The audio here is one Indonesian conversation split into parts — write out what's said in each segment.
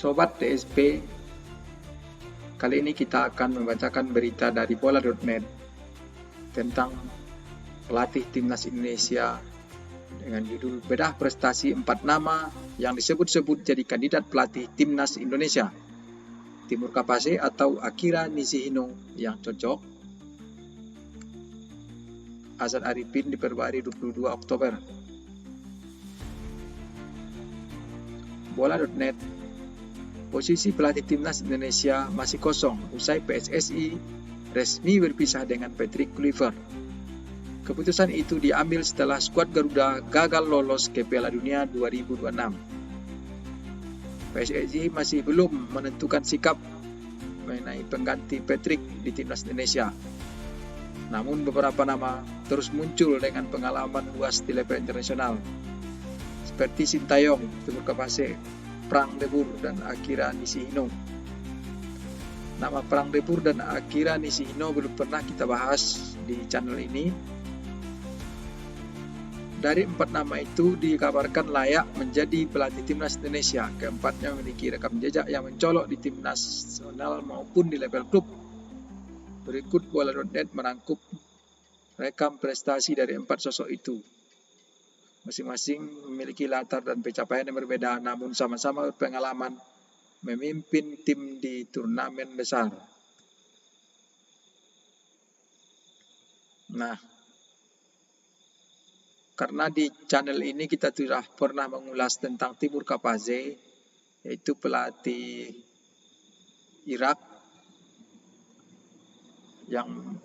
Sobat DSP, kali ini kita akan membacakan berita dari bola.net tentang pelatih timnas Indonesia dengan judul bedah prestasi 4 nama yang disebut-sebut jadi kandidat pelatih timnas Indonesia. Timur Kapase atau Akira Nishihino yang cocok. Azad Arifin diperbarui 22 Oktober. Bola.net, posisi pelatih timnas Indonesia masih kosong usai PSSI resmi berpisah dengan Patrick Kluivert. Keputusan itu diambil setelah skuad Garuda gagal lolos ke Piala Dunia 2026. PSSI masih belum menentukan sikap mengenai pengganti Patrick di timnas Indonesia. Namun beberapa nama terus muncul dengan pengalaman luas di level internasional, seperti Sintayong, Timur Kapase, Prang de Boer, dan Akira Nishihino. Nama Prang de Boer dan Akira Nishihino belum pernah kita bahas di channel ini. Dari 4 nama itu dikabarkan layak menjadi pelatih timnas Indonesia. Keempatnya memiliki rekam jejak yang mencolok di timnas nasional maupun di level klub. Berikut bola.net merangkup rekam prestasi dari 4 sosok itu. Masing-masing memiliki latar dan pencapaian yang berbeda, namun sama-sama berpengalaman memimpin tim di turnamen besar. Nah, karena di channel ini kita sudah pernah mengulas tentang Timur Kapase, yaitu pelatih Irak yang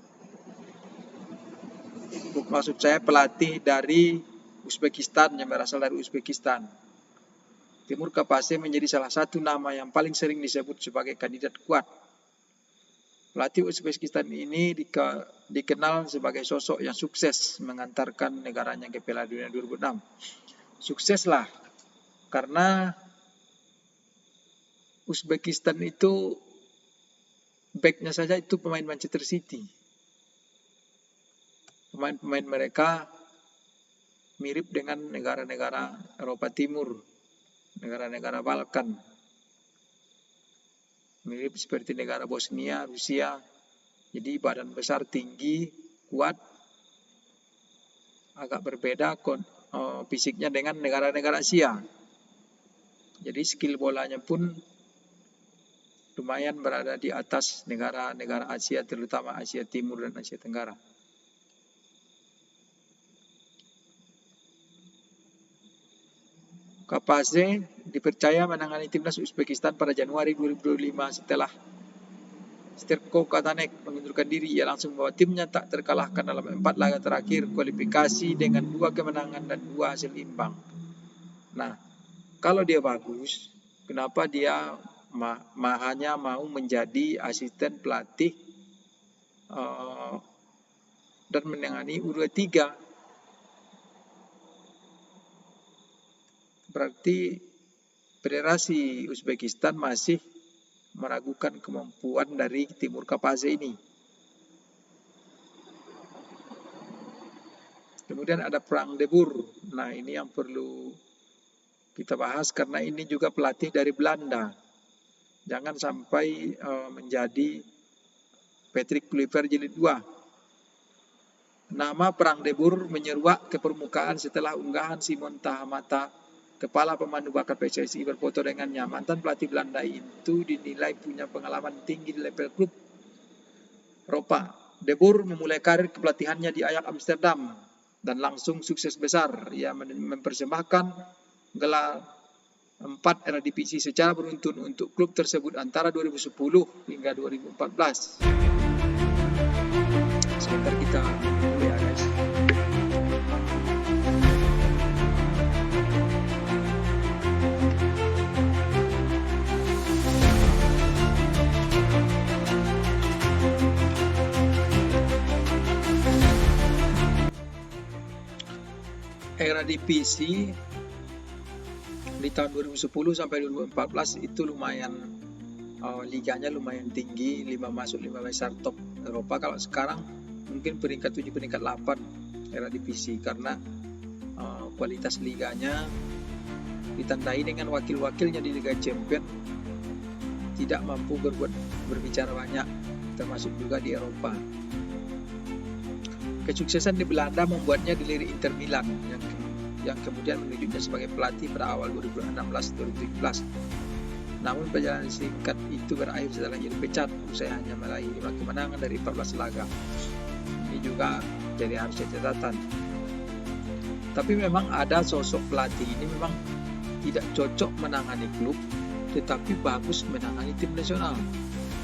maksud saya pelatih dari Uzbekistan, yang berasal dari Uzbekistan. Timur Kapase menjadi salah satu nama yang paling sering disebut sebagai kandidat kuat. Pelatih Uzbekistan ini dikenal sebagai sosok yang sukses mengantarkan negaranya ke Piala Dunia 2006. Sukseslah karena Uzbekistan itu backnya saja itu pemain Manchester City. Pemain-pemain mereka mirip dengan negara-negara Eropa Timur, negara-negara Balkan. Mirip seperti negara Bosnia, Rusia. Jadi badan besar, tinggi, kuat. Agak berbeda fisiknya dengan negara-negara Asia. Jadi skill bolanya pun lumayan berada di atas negara-negara Asia, terutama Asia Timur dan Asia Tenggara. Kapase dipercaya menangani timnas Uzbekistan pada Januari 2025 setelah Sterko Katanek mengundurkan diri. Ia langsung membawa timnya tak terkalahkan dalam 4 laga terakhir kualifikasi dengan 2 kemenangan dan 2 hasil imbang. Nah, kalau dia bagus, kenapa dia hanya mau menjadi asisten pelatih dan menangani U23? Berarti Federasi Uzbekistan masih meragukan kemampuan dari Timur Kapase ini. Kemudian ada Prang de Boer. Nah, ini yang perlu kita bahas karena ini juga pelatih dari Belanda. Jangan sampai menjadi Patrick Kluivert jilid 2. Nama Prang de Boer menyeruak ke permukaan setelah unggahan Simon Tahamata, kepala pemandu bakat PSSI, berfoto dengannya. Mantan pelatih Belanda itu dinilai punya pengalaman tinggi di level klub Eropa. De Boer memulai karir kepelatihannya di Ajax Amsterdam dan langsung sukses besar. Ia mempersembahkan gelar 4 Eredivisie secara beruntun untuk klub tersebut antara 2010 hingga 2014. Sebentar kita mulai ya guys. Eredivisie di tahun 2010 sampai 2014 itu lumayan liganya lumayan tinggi, 5 besar top Eropa. Kalau sekarang mungkin peringkat 7, peringkat 8 Eredivisie karena kualitas liganya ditandai dengan wakil-wakilnya di Liga Champions tidak mampu berbicara banyak, termasuk juga di Eropa. Kesuksesan di Belanda membuatnya dilirik Inter Milan yang kemudian menunjuknya sebagai pelatih pada awal 2016-2017. Namun perjalanan singkat itu berakhir setelah ia dipecat usai hanya meraih 5 kemenangan dari 14 laga. Ini juga jadi harus catatan. Tapi memang ada sosok pelatih ini memang tidak cocok menangani klub, tetapi bagus menangani tim nasional.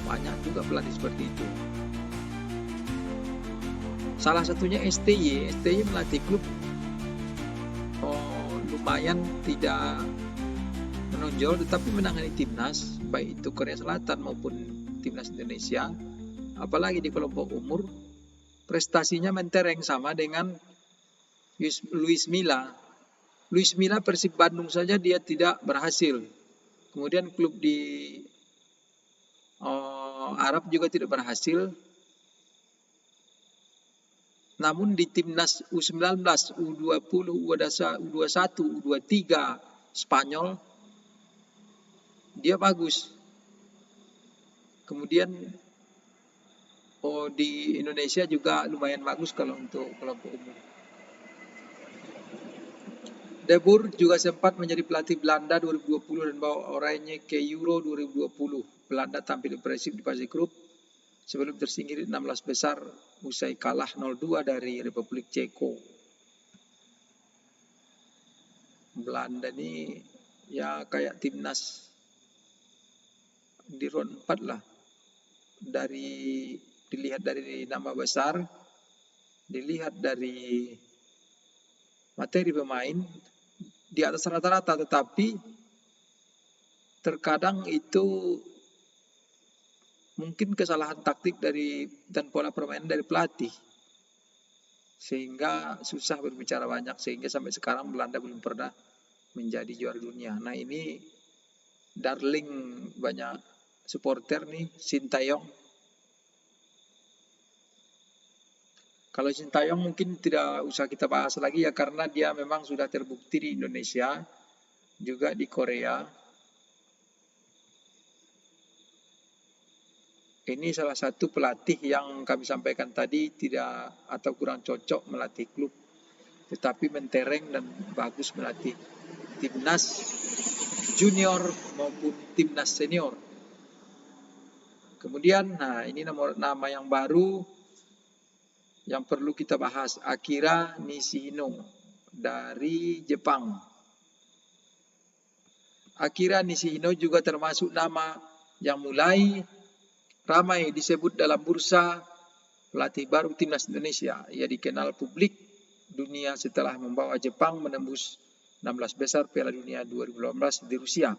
Banyak juga pelatih seperti itu. Salah satunya STY. STY melatih klub lumayan tidak menonjol, tetapi menangani timnas, baik itu Korea Selatan maupun timnas Indonesia, apalagi di kelompok umur, prestasinya mentereng sama dengan Luis Milla. Luis Milla Persib Bandung saja dia tidak berhasil. Kemudian klub di Arab juga tidak berhasil. Namun di timnas U19, U20, U21, U23 Spanyol dia bagus. Kemudian di Indonesia juga lumayan bagus kalau untuk kelompok umum. De Boer juga sempat menjadi pelatih Belanda 2020 dan bawa Oranje ke Euro 2020. Belanda tampil impresif di fase grup sebelum tersingkir 16 besar usai kalah 0-2 dari Republik Ceko. Belanda ini ya kayak timnas di round 4 lah. Dilihat dari nama besar, dilihat dari materi pemain di atas rata-rata, tetapi terkadang itu mungkin kesalahan taktik dan pola permainan dari pelatih, sehingga susah berbicara banyak, sehingga sampai sekarang Belanda belum pernah menjadi juara dunia. Nah ini darling banyak supporter nih, Sintayong. Kalau Sintayong mungkin tidak usah kita bahas lagi ya, karena dia memang sudah terbukti di Indonesia, juga di Korea. Ini salah satu pelatih yang kami sampaikan tadi tidak atau kurang cocok melatih klub, tetapi mentereng dan bagus melatih timnas junior maupun timnas senior. Kemudian, ini nama yang baru yang perlu kita bahas, Akira Nishino dari Jepang. Akira Nishino juga termasuk nama yang mulai ramai disebut dalam bursa pelatih baru timnas Indonesia. Ia dikenal publik dunia setelah membawa Jepang menembus 16 besar Piala Dunia 2018 di Rusia.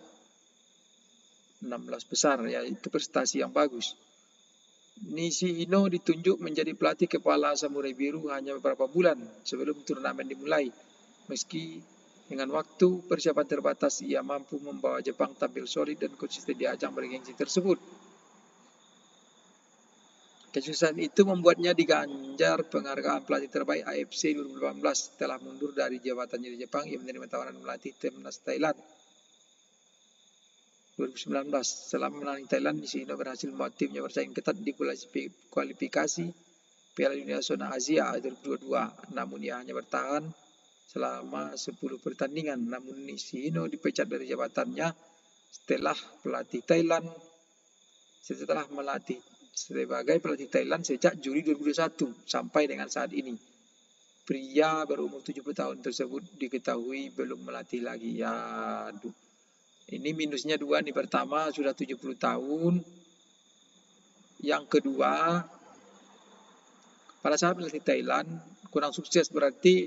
16 besar, ya itu prestasi yang bagus. Nishino ditunjuk menjadi pelatih kepala Samurai Biru hanya beberapa bulan sebelum turnamen dimulai. Meski dengan waktu persiapan terbatas, ia mampu membawa Jepang tampil solid dan konsisten di ajang bergengsi tersebut. Kesuksesan itu membuatnya diganjar penghargaan pelatih terbaik AFC 2018. Setelah mundur dari jabatannya di Jepang, ia menerima tawaran melatih timnas Thailand 2019. Setelah menangani Thailand, Nishino berhasil membawa timnya bersaing ketat di kualifikasi Piala Dunia Zona Asia 2022. Namun ia hanya bertahan selama 10 pertandingan. Namun Nishino dipecat dari jabatannya setelah melatih sebagai pelatih Thailand sejak Juli 2021 sampai dengan saat ini. Pria berumur 70 tahun tersebut diketahui belum melatih lagi. Ya, aduh. Ini minusnya 2 nih. Pertama, sudah 70 tahun. Yang kedua, pada saat melatih Thailand kurang sukses, berarti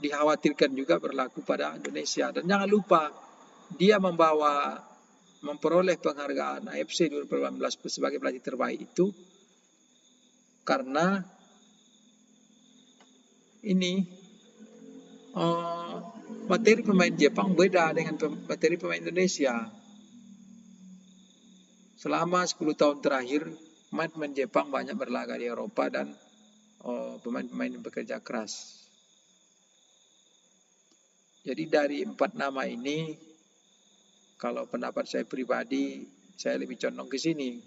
dikhawatirkan juga berlaku pada Indonesia. Dan jangan lupa, dia memperoleh penghargaan AFC 2018 sebagai pelatih terbaik itu karena ini materi pemain Jepang beda dengan materi pemain Indonesia. Selama 10 tahun terakhir, pemain Jepang banyak berlaga di Eropa dan pemain-pemain yang bekerja keras. Jadi dari 4 nama ini, Kalau pendapat saya pribadi, saya lebih condong ke sini.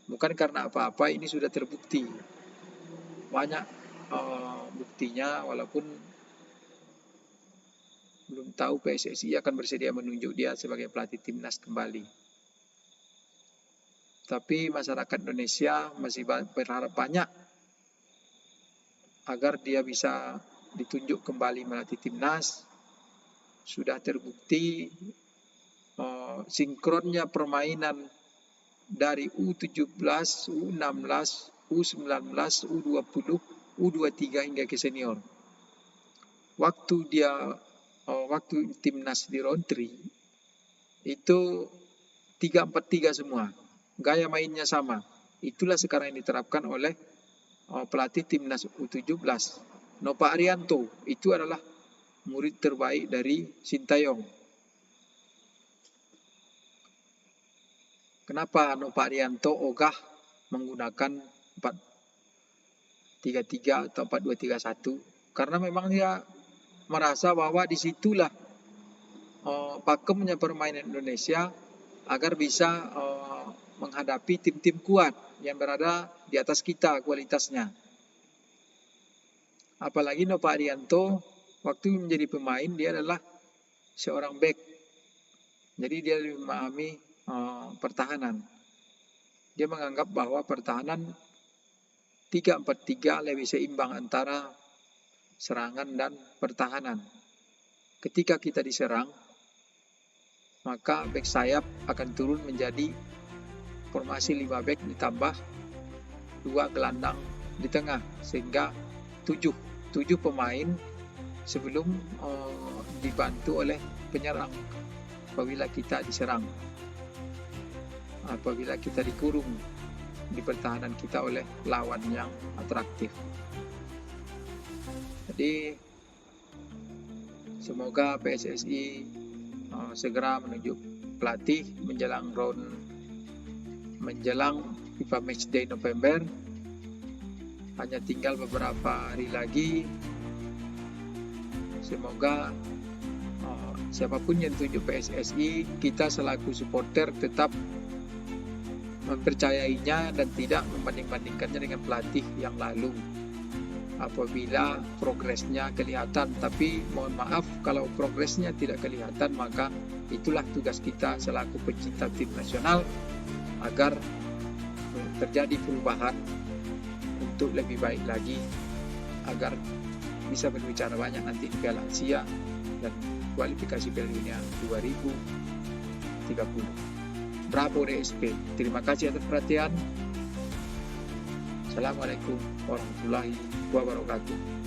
Bukan karena apa-apa, ini sudah terbukti. Banyak buktinya, walaupun belum tahu PSSI akan bersedia menunjuk dia sebagai pelatih timnas kembali. Tapi masyarakat Indonesia masih berharap banyak agar dia bisa ditunjuk kembali melatih timnas. Sudah terbukti sinkronnya permainan dari U17, U16, U19, U20, U23 hingga ke senior. Waktu timnas di Rontri itu 3-4-3 semua. Gaya mainnya sama. Itulah sekarang yang diterapkan oleh pelatih timnas U17. Nova Arianto itu adalah murid terbaik dari Sintayong. Kenapa Nova Arianto ogah menggunakan 4-3-3 atau 4-2-3-1? Karena memang dia merasa bahwa disitulah pakemnya permainan Indonesia agar bisa menghadapi tim-tim kuat yang berada di atas kita kualitasnya. Apalagi Nova Arianto waktu menjadi pemain dia adalah seorang back. Jadi dia lebih memahami pertahanan. Dia menganggap bahwa pertahanan 3-4-3 lebih seimbang antara serangan dan pertahanan. Ketika kita diserang, maka back sayap akan turun menjadi formasi 5 back ditambah 2 gelandang di tengah, sehingga 7 pemain sebelum dibantu oleh penyerang apabila kita diserang, apabila kita dikurung di pertahanan kita oleh lawan yang atraktif. Jadi semoga PSSI segera menunjuk pelatih menjelang FIFA Matchday November. Hanya tinggal beberapa hari lagi. Semoga siapapun yang tunjuk PSSI, kita selaku supporter tetap mempercayainya dan tidak membanding-bandingkannya dengan pelatih yang lalu. Apabila progresnya kelihatan, tapi mohon maaf kalau progresnya tidak kelihatan, maka itulah tugas kita selaku pecinta tim nasional agar terjadi perubahan untuk lebih baik lagi, agar bisa berbicara banyak nanti di Piala Asia dan kualifikasi Piala Dunia 2030. Bravo DSP. Terima kasih atas perhatian. Assalamualaikum warahmatullahi wabarakatuh.